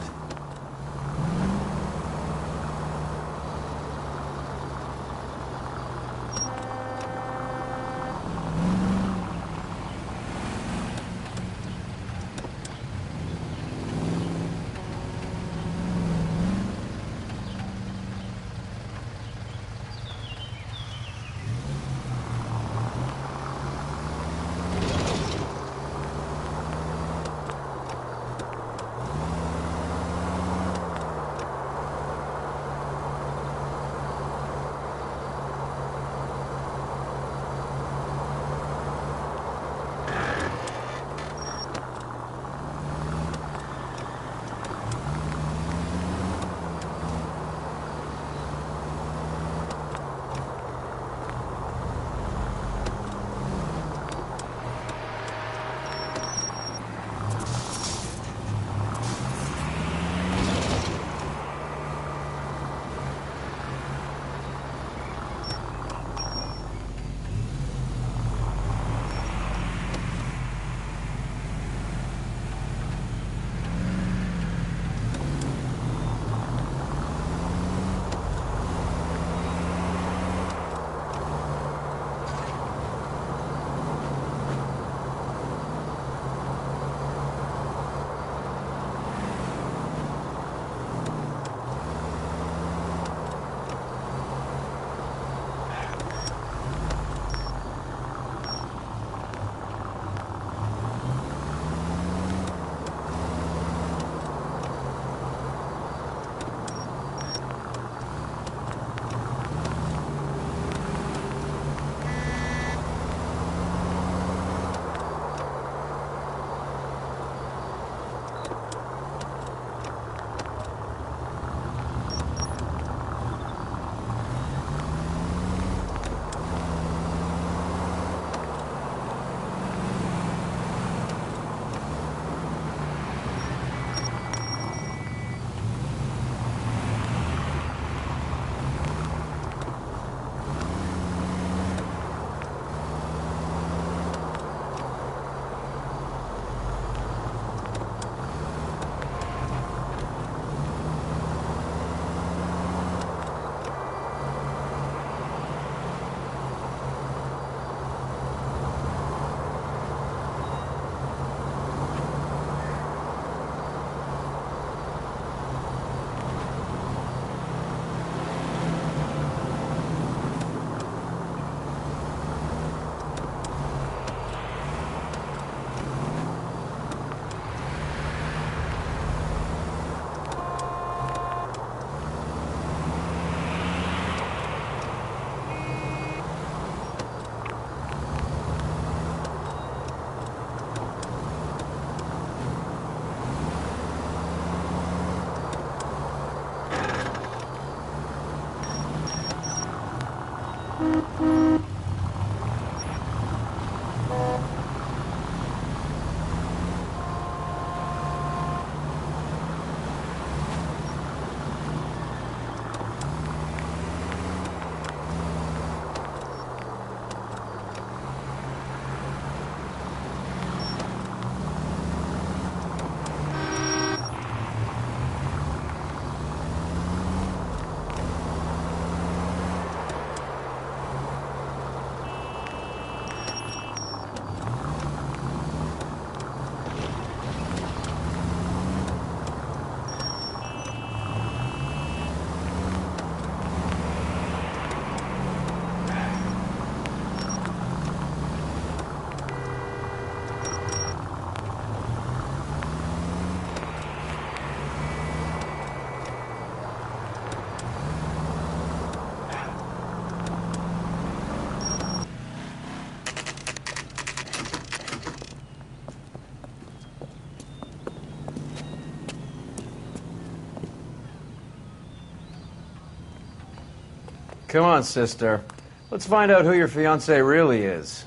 Come on, sister. Let's find out who your fiancé really is.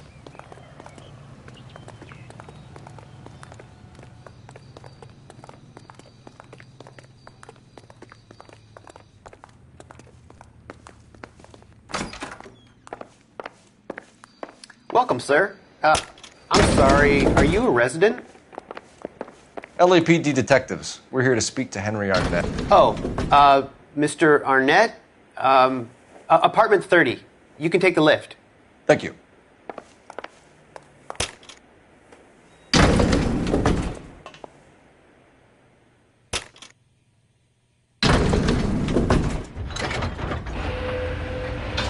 Welcome, sir. I'm sorry, are you a resident? LAPD detectives. We're here to speak to Henry Arnett. Oh, Mr. Arnett? Apartment 30. You can take the lift. Thank you.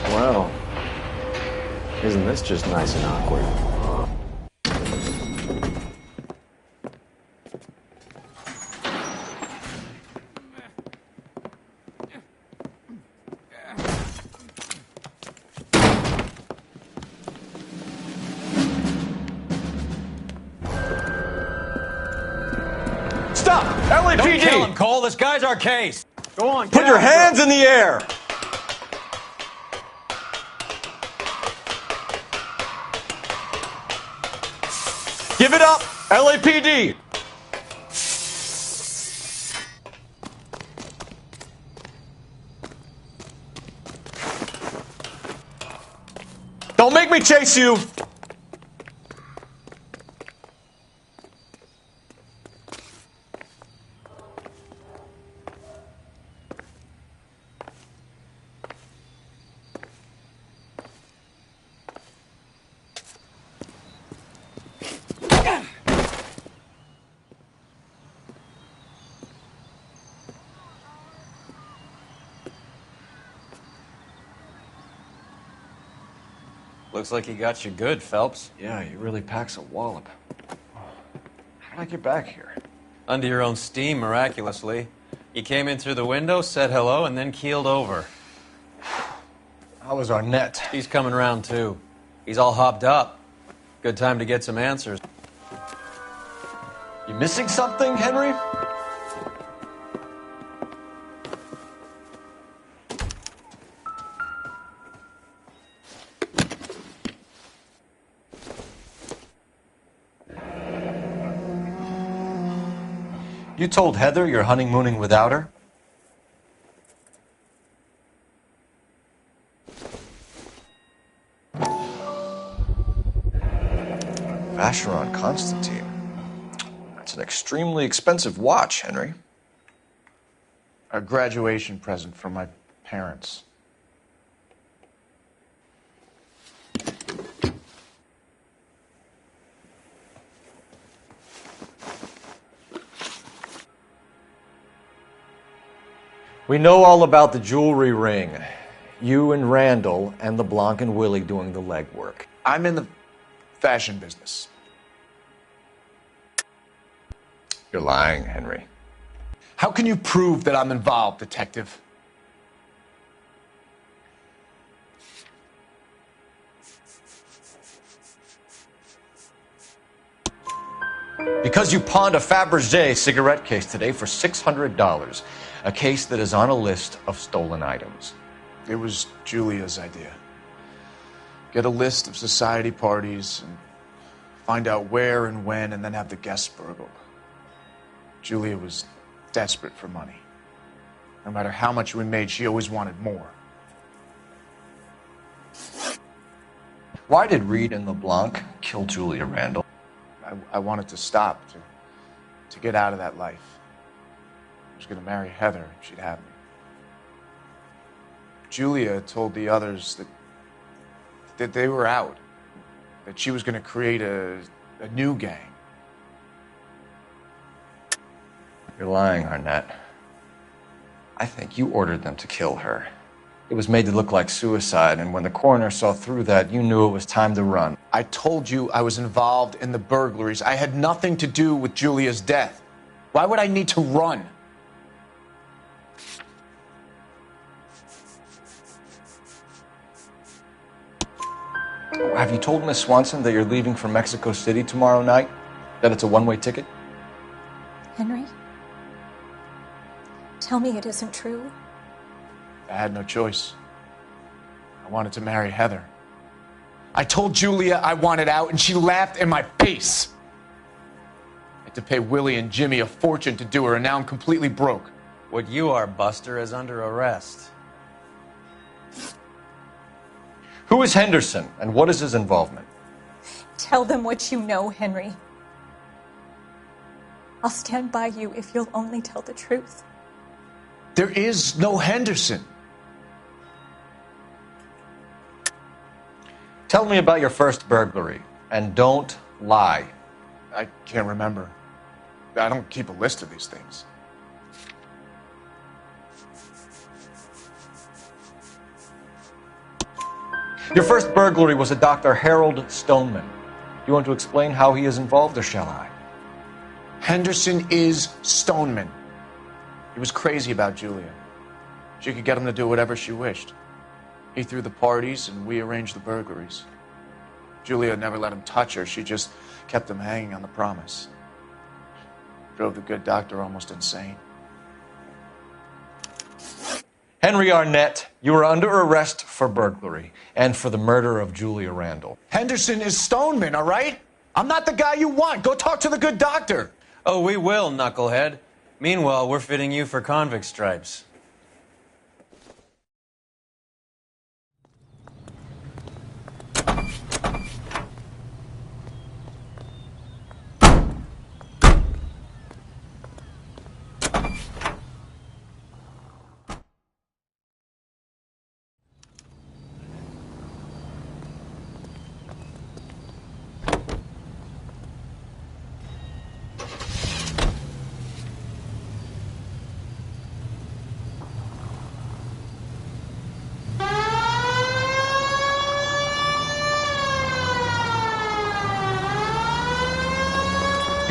Well, isn't this just nice and awkward? Stop! LAPD! Don't kill him, Cole. This guy's our case. Go on, Put your hands in the air! Give it up! LAPD! Don't make me chase you! Looks like he got you good, Phelps. Yeah, he really packs a wallop. How did I get back here? Under your own steam, miraculously. You came in through the window, said hello, and then keeled over. How was Arnett? He's coming round, too. He's all hopped up. Good time to get some answers. You missing something, Henry? You told Heather you're honeymooning without her? Vacheron Constantine. That's an extremely expensive watch, Henry. A graduation present from my parents. We know all about the jewelry ring. You and Randall and LeBlanc and Willie doing the legwork. I'm in the fashion business. You're lying, Henry. How can you prove that I'm involved, detective? Because you pawned a Fabergé cigarette case today for $600. A case that is on a list of stolen items. It was Julia's idea. Get a list of society parties and find out where and when and then have the guests burgled. Julia was desperate for money. No matter how much we made, she always wanted more. Why did Reed and LeBlanc kill Julia Randall? I wanted to stop, to get out of that life. I was going to marry Heather if she'd have me. Julia told the others that they were out, that she was going to create a new gang. You're lying, Arnett. I think you ordered them to kill her. It was made to look like suicide, and when the coroner saw through that, you knew it was time to run. I told you I was involved in the burglaries. I had nothing to do with Julia's death. Why would I need to run? Have you told Miss Swanson that you're leaving for Mexico City tomorrow night? That it's a one-way ticket? Henry? Tell me it isn't true. I had no choice. I wanted to marry Heather. I told Julia I wanted out, and she laughed in my face. I had to pay Willie and Jimmy a fortune to do her, and now I'm completely broke. What you are, Buster, is under arrest. Who is Henderson, and what is his involvement? Tell them what you know, Henry. I'll stand by you if you'll only tell the truth. There is no Henderson. Tell me about your first burglary, and don't lie. I can't remember. I don't keep a list of these things. Your first burglary was a Dr. Harold Stoneman. Do you want to explain how he is involved, or shall I? Henderson is Stoneman. He was crazy about Julia. She could get him to do whatever she wished. He threw the parties, and we arranged the burglaries. Julia never let him touch her. She just kept him hanging on the promise. Drove the good doctor almost insane. Henry Arnett, you are under arrest for burglary and for the murder of Julia Randall. Henderson is Stoneman, all right? I'm not the guy you want. Go talk to the good doctor. Oh, we will, knucklehead. Meanwhile, we're fitting you for convict stripes.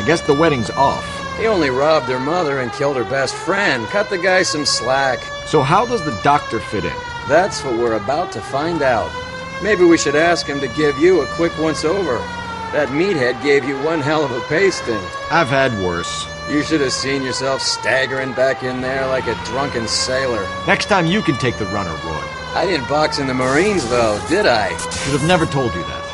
I guess the wedding's off. He only robbed her mother and killed her best friend. Cut the guy some slack. So how does the doctor fit in? That's what we're about to find out. Maybe we should ask him to give you a quick once-over. That meathead gave you one hell of a pasting. I've had worse. You should have seen yourself staggering back in there like a drunken sailor. Next time you can take the runner, Roy. I didn't box in the Marines, though, did I? Should have never told you that.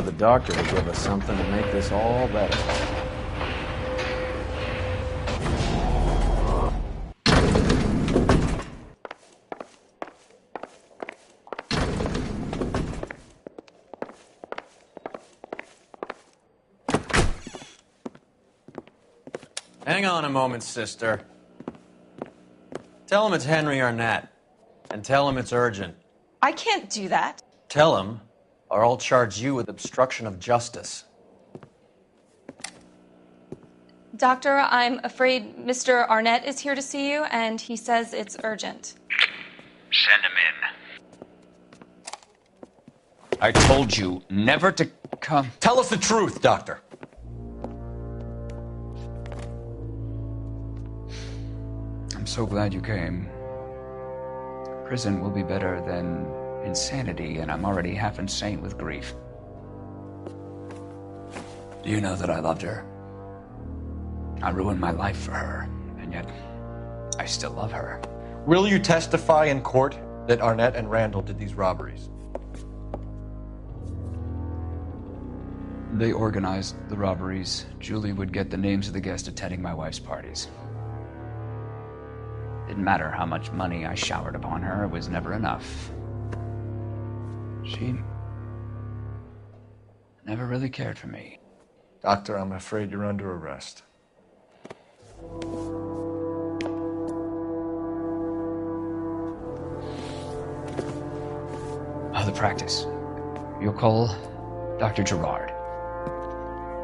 The doctor to give us something to make this all better. Hang on a moment, sister. Tell him it's Henry Arnett, and tell him it's urgent. I can't do that. Tell him, or I'll charge you with obstruction of justice. Doctor, I'm afraid Mr. Arnett is here to see you, and he says it's urgent. Send him in. I told you never to come. Tell us the truth, Doctor. I'm so glad you came. Prison will be better than insanity, and I'm already half insane with grief. Do you know that I loved her? I ruined my life for her, and yet I still love her. Will you testify in court that Arnett and Randall did these robberies? They organized the robberies. Julie would get the names of the guests attending my wife's parties. Didn't matter how much money I showered upon her, it was never enough. She never really cared for me. Doctor, I'm afraid you're under arrest. the practice. You'll call Dr. Gerard.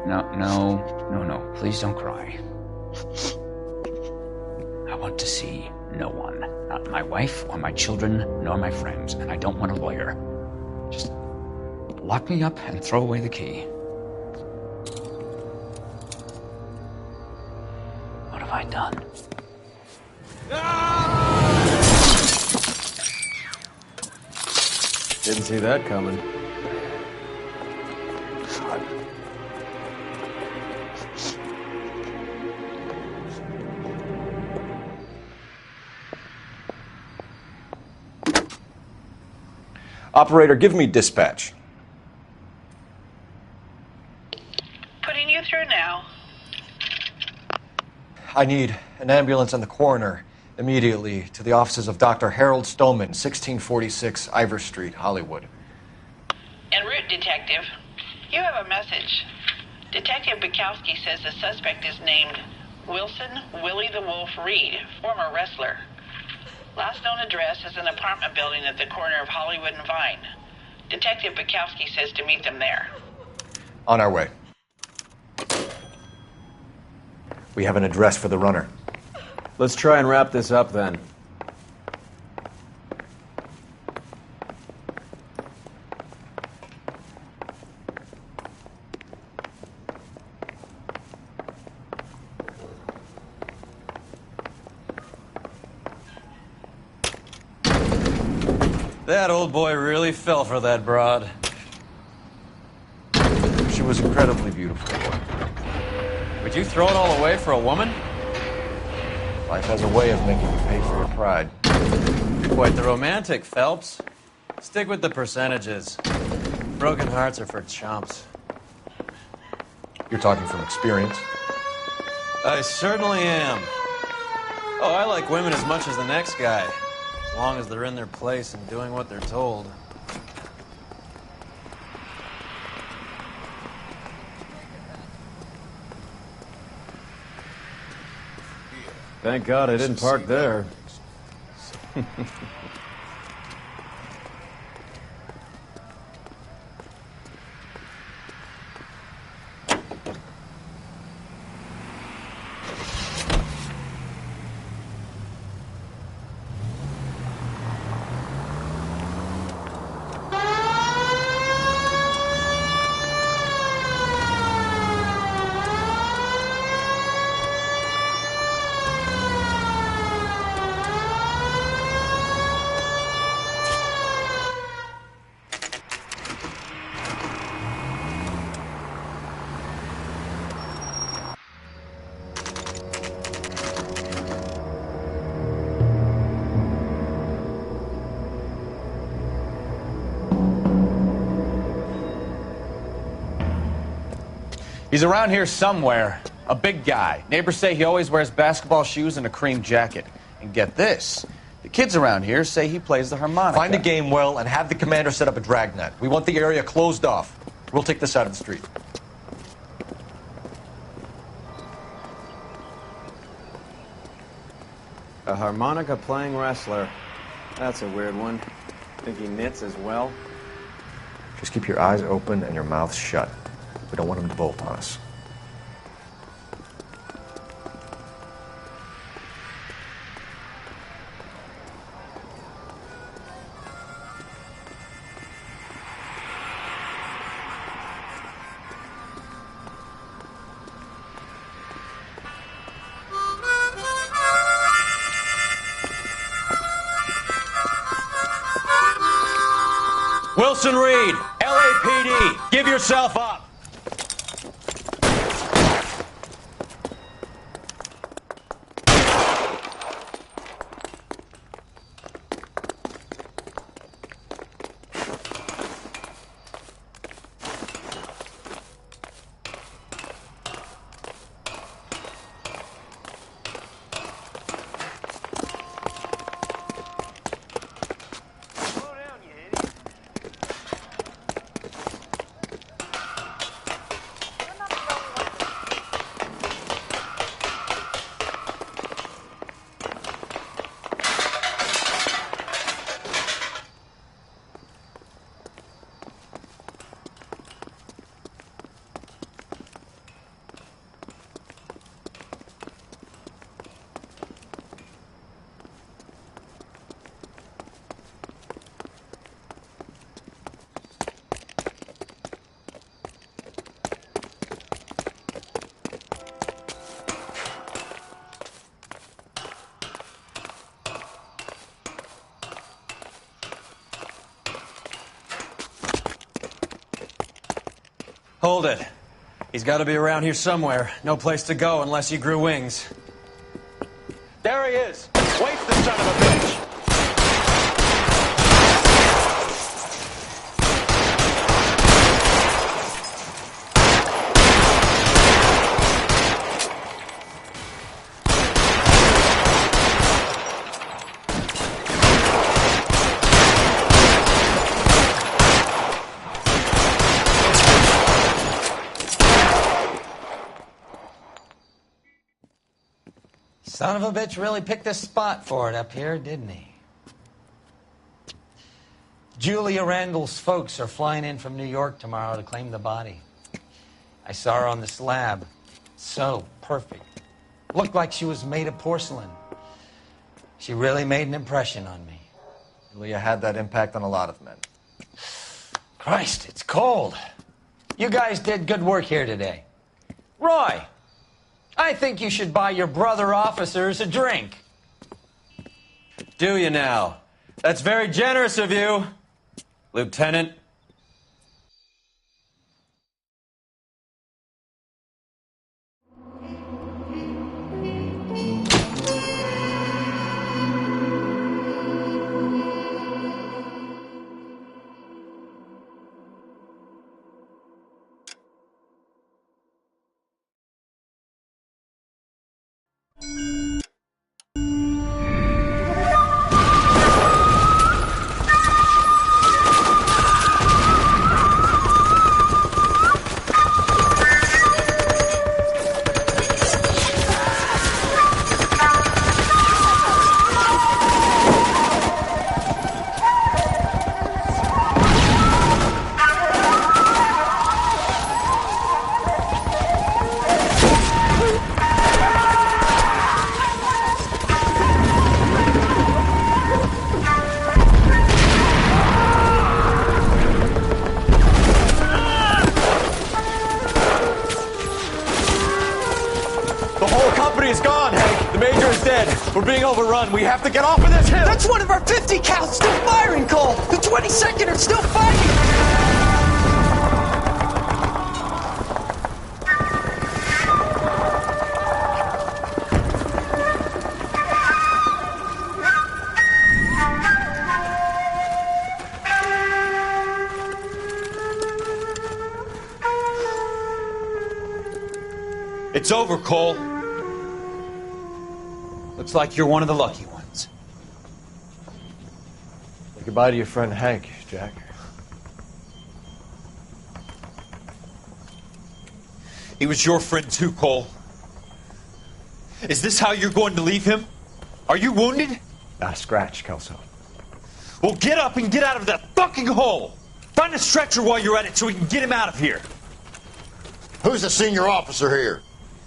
No. Please don't cry. I want to see no one. Not my wife or my children, nor my friends. And I don't want a lawyer. Just lock me up and throw away the key. What have I done? Didn't see that coming. Operator, give me dispatch. Putting you through now. I need an ambulance and the coroner immediately to the offices of Dr. Harold Stoneman, 1646 Ivor Street, Hollywood. En route, Detective. You have a message. Detective Bukowski says the suspect is named Wilson Willie the Wolf Reed, former wrestler. Last known address is an apartment building at the corner of Hollywood and Vine. Detective Bukowski says to meet them there. On our way. We have an address for the runner. Let's try and wrap this up then. That old boy really fell for that broad. She was incredibly beautiful. Would you throw it all away for a woman? Life has a way of making you pay for your pride. You're quite the romantic, Phelps. Stick with the percentages. Broken hearts are for chumps. You're talking from experience. I certainly am. Oh, I like women as much as the next guy. As long as they're in their place and doing what they're told. Thank God I didn't park there. He's around here somewhere. A big guy. Neighbors say he always wears basketball shoes and a cream jacket. And get this. The kids around here say he plays the harmonica. Find a game well and have the commander set up a dragnet. We want the area closed off. We'll take this side of the street. A harmonica-playing wrestler. That's a weird one. Think he knits as well? Just keep your eyes open and your mouth shut. We don't want him to bolt on us. Wilson Reed, LAPD, give yourself up. Hold it. He's got to be around here somewhere. No place to go unless he grew wings. There he is. Waste the son of a bitch. Son of a bitch really picked a spot for it up here, didn't he? Julia Randall's folks are flying in from New York tomorrow to claim the body. I saw her on the slab. So perfect. Looked like she was made of porcelain. She really made an impression on me. Julia had that impact on a lot of men. Christ, it's cold. You guys did good work here today. Roy, I think you should buy your brother officers a drink. Do you now? That's very generous of you, Lieutenant. Is gone, Hank. The Major is dead. We're being overrun. We have to get off of this hill. That's one of our 50 cals still firing, Cole. The 22nd are still fighting. It's over, Cole. Looks like you're one of the lucky ones. Say goodbye to your friend Hank, Jack. He was your friend too, Cole. Is this how you're going to leave him? Are you wounded? Not a scratch, Kelso. Well, get up and get out of that fucking hole! Find a stretcher while you're at it so we can get him out of here. Who's the senior officer here?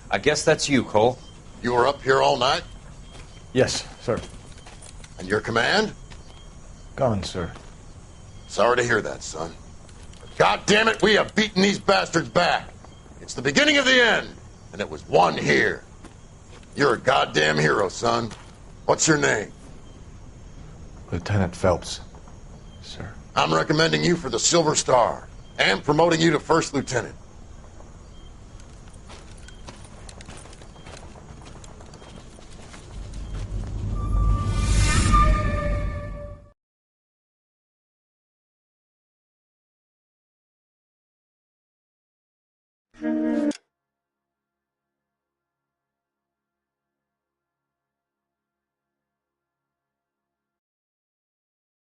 I guess that's you, Cole. You were up here all night? Yes, sir. And your command? Gone, sir. Sorry to hear that, son. God damn it, we have beaten these bastards back. It's the beginning of the end, and it was won here. You're a goddamn hero, son. What's your name? Lieutenant Phelps, sir. I'm recommending you for the Silver Star and promoting you to First Lieutenant.